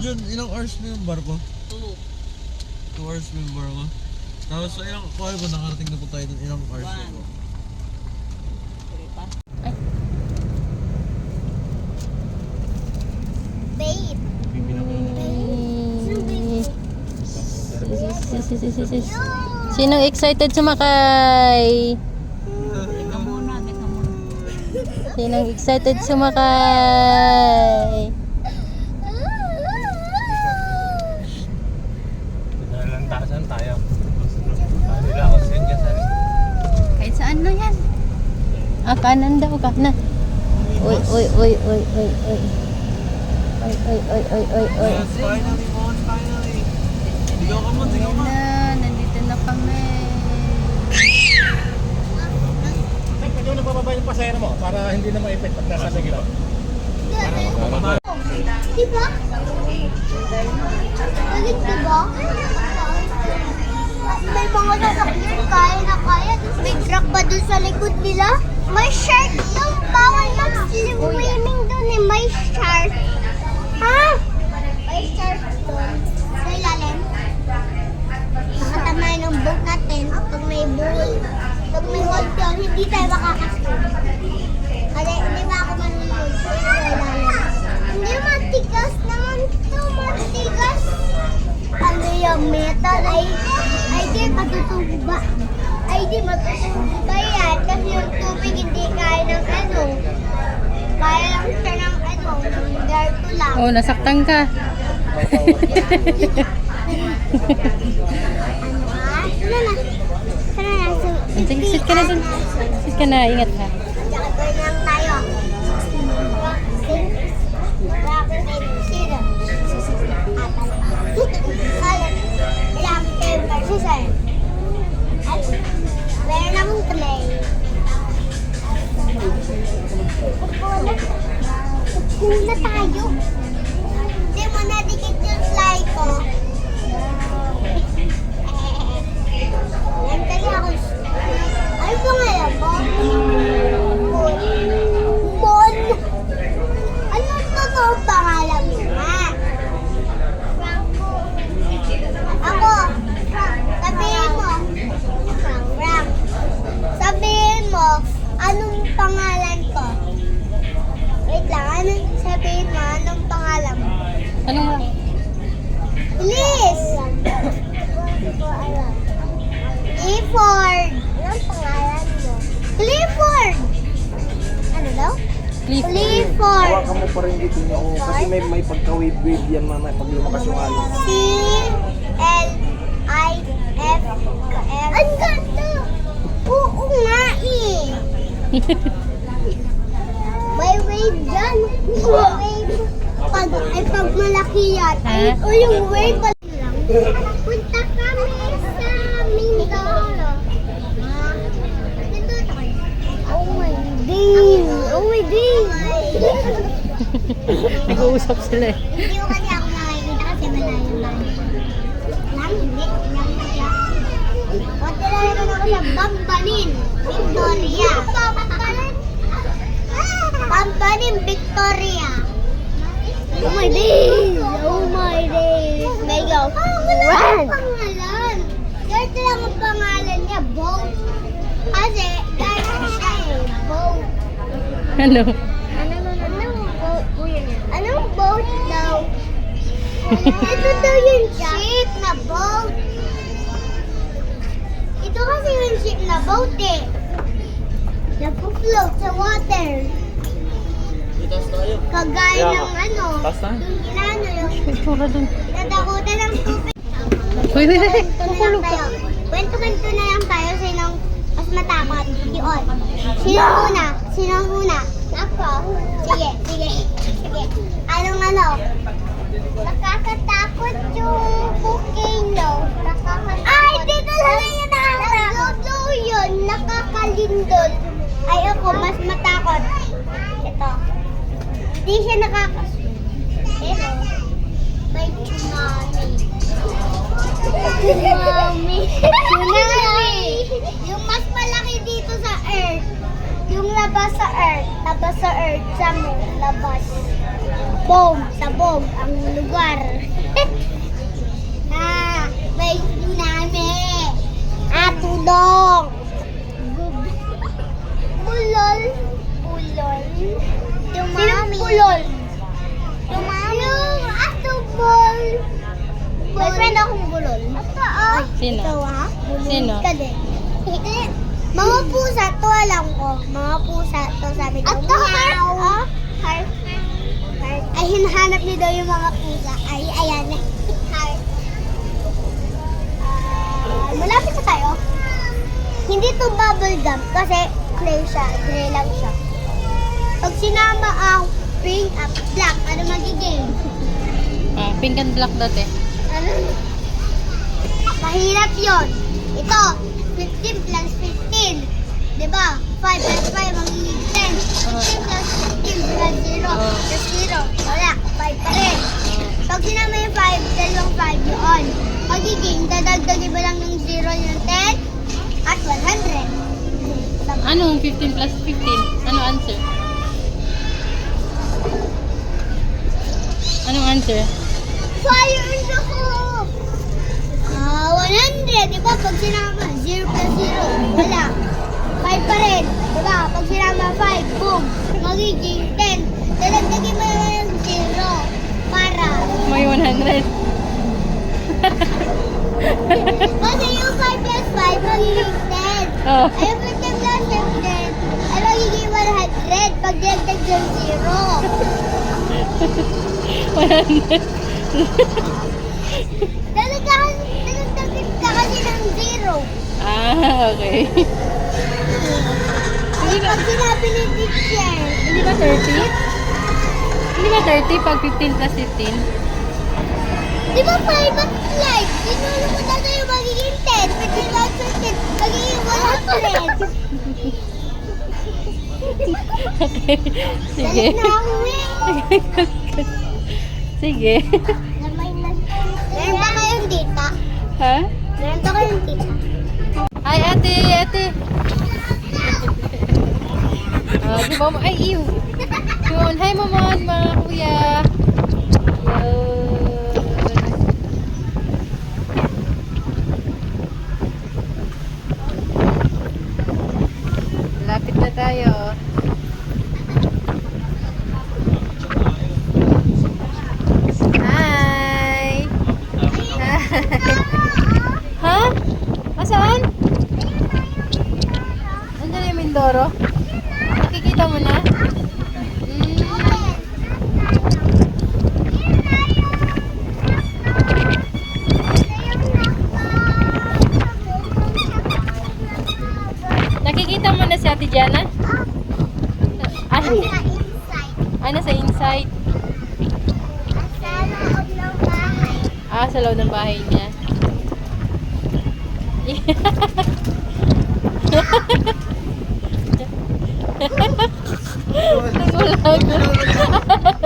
Jun, ilang hours mo yung barko? 2. 2 hours mo yung barko. Tapos sa ilang, kung ba nakarating na po tayo dun, ilang hours mo po? 3 pa. Babe. Sinong excited sumakay? Teka muna. Sinong excited sumakay? Nalantasan tayo. Nila ako sa inyo sari. Kahit saan na yan. Ah, kanan daw, kanan. Uy, uy, uy, uy, uy, uy. Uy, uy, uy, uy, uy, uy. Finally, Mon, finally. Sigaw ka mo, sigaw ka. Nandito na kami. Pwede mo nagpapababa yung pasahero mo para hindi na ma-effect pag nasa lagi lang. Diba? Galit diba? May mga sasakyan kaya na kaya. May truck pa dun sa likod nila. May shark doon. Bawal mag-swimming doon eh. May shark. Ha? May shark doon. Sa ilalim. Nakatamay ng boat natin. Pag may bull. Pag may hold doon, hindi tayo makakaswim. Kasi hindi ba ako manunod sa ilalim. Hindi matigas naman ito. Matigas. Ano yung metal ay di matutuba. Ay di matutuba yan. Kasi yung tubig hindi kaya ng ano. Kaya lang siya ng ano. Ng garto lang. Oh, nasaktan ka. Ano ka? Tara na. Tara na. Sige, sit ka na dun. Sit ka na, ingat ka. Jacket lang tayo. Rock, paper, scissors. Rock, paper, scissors. Meron akong tray. Kuna tayo. Hindi mo nadikit yung slide ko. Yan kasi ako. Ano pangalan mo? Mon. Mon. Ano totoo pangalan mo nga? Franco. Ako. Sabihin mo. Frank. Sabihin mo, anong pangalan ko? Wait lang, anong sabihin mo, anong pangalan mo? Anong nga? Please! Hindi ko alam. Clifford! Anong pangalan mo? Clifford! Ano daw? Clifford! Hawakan mo pa rin dito niya kasi may pagka-wave-wave yan mamaya pag lumakas yung alon. C-L-I-F-F. Ang ganda! Oo nga eh! May wave dyan. Wave. Pag malaki yan. Ay, o yung wave pa lang. Punta kami sa Mindoro. Dito tayo. Oh my days. Oh my days. Nag-uusap sila eh. Hindi ko kasi ako nakikita kasi malayo lang. Hindi. Punta na naman ako sa Bambalin, Victoria. Bambalin, Victoria. Oh my days! Oh my days! May go. Run! Pangalan. Ganito lang ang pangalan niya, boat. Kasi, ganito siya eh, boat. Ano? Anong boat? Anong boat daw? Ito daw yung ship na boat. Ito kasi yung ship na boat eh. Nagpo-float sa water. Itas tayo. Kagaya ng ano. Taas na? Yung inano yung Tura dun. natakutan ng tubig. Uy, uy, uy. Kukulog ka. Kwento-kwento na lang tayo sinong mas matakot. Yun. Sino muna? Sino muna? Ako. Sige, sige, sige. Anong ano? Nakakatakot yung volcano. Ay, dito lang yung nakakatakot. Totoo yun. Nakakalindol. Ay, ako mas matakot. Ito. Hindi siya nakakaswim. Pero, may tsunami. Tsunami. Tsunami. Yung mas malaki dito sa Earth. Yung labas sa Earth. Labas sa Earth. Sa moon. Labas. Sabog ang lugar. meron akong bulol. Ay, Sino? ikaw ha? Bulol Sino? ka din. Mga pusa, to alam ko. Mga pusa, to sabi ko. At to, heart. Heart. Ay, hinahanap niyo daw yung mga pusa. Ay, ayan. Heart. Malapit na tayo. Hindi to bubble gum kasi clay siya. Gray lang siya. Pag sinama ang pink at black, ano magiging? Pink and black dati. Ano? Mahirap yon. Ito, 15 plus 15. Diba? 5 plus 5 magiging 10. 15 plus 15 plus 0 plus 0. Wala, 5 pa rin. Pag sinama yung 5, dalawang 5 yun. Magiging, dadagdagi ba lang ng 0 yung 10 at 100. Anong 15 plus 15? Ano answer? Anong answer? Fire in the hole! 100. Diba? Pag sinama, 0 plus 0. Wala. 5 pa rin. Diba? Pag sinama 5, boom. Magiging 10. Dadagdagin mo naman yung 0. Para. May 100. Kasi yung 5 plus 5, magiging 10. Oh. Ay, yung 15 plus 15, ay magiging 100. Pag dinagdag yung 100. Dadagdagin ka kasi ng 0. Okay. Ay, pag sinabi ni teacher, Hindi ba 30? Hindi ba 30 pag 15 plus 15? di ba 5 at like? Sinulo mo na sa'yo magiging 10. 15 plus 15, magiging 100. Okay. Sige. Galit na ako eh. Sige. Meron ba kayong tita? Ha? Meron ba kayong tita? Ay, ate, ate. Di ba mo? Ay, ew. Yun. Hi, mamon, mga kuya. Yun. Lapit na tayo. Hi. Ha? Asaan? Andiyan yung Mindoro? Nakikita mo na? Nakikita mo na si Ate Jana? Ah, hindi. Sa inside. Sa inside? Sa loob ng bahay. Sa loob ng bahay niya. Wala